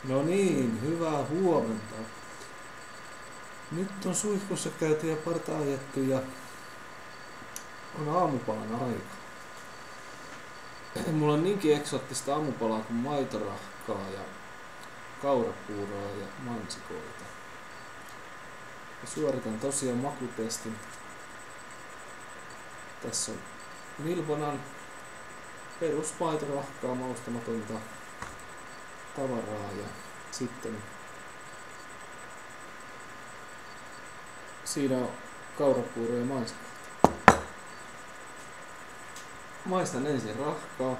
No niin, hyvää huomenta. Nyt on suihkussa käyty ja parta ajettu ja on aamupalan aika. Mulla on niinkin eksoottista aamupalaa kuin maitorahkaa ja kaurapuuroa ja mansikoita. Ja suoritan tosiaan makutestin. Tässä on Milbonan perusmaitorahkaa, maustamatonta tavaraa ja sitten siinä on kaurapuuroa ja mansikoita. Maistan ensin rahkaa.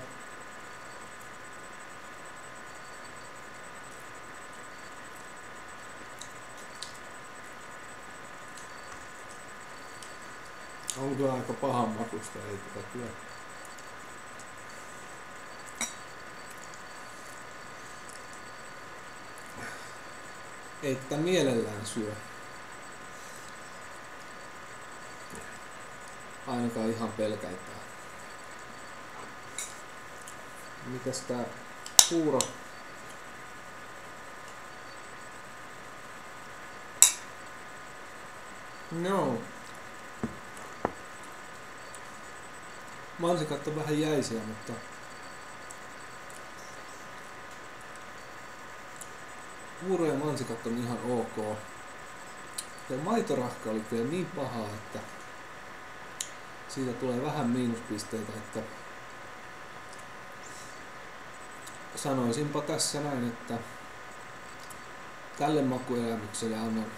On kyllä aika pahan makusta, ei tätä kyllä. Ei tätä mielellään syö. Ainakaan ihan pelkäitään. Mitäs tää puuro? No. Mansikat on vähän jäisiä, mutta puuro ja mansikat on ihan ok. Ja maitorahka oli kyllä niin paha, että siitä tulee vähän miinuspisteitä, että sanoisinpa tässä näin, että tälle makuelämykselle annan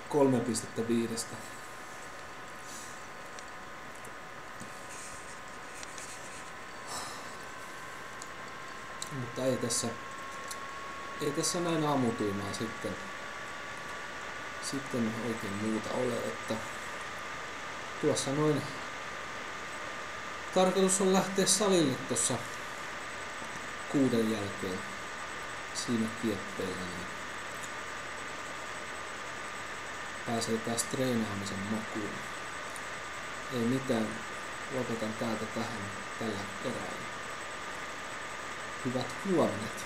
3,5. Mutta ei tässä näin aamutuimaa sitten oikein muuta ole, että tuossa noin tarkoitus on lähteä salille tuossa 6 jälkeen siinä kieppeillä, niin pääsee taas treenaamisen makuun. Ei mitään, lopetan täältä tällä erää. Hyvät huomenet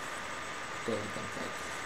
toivotan kaikille.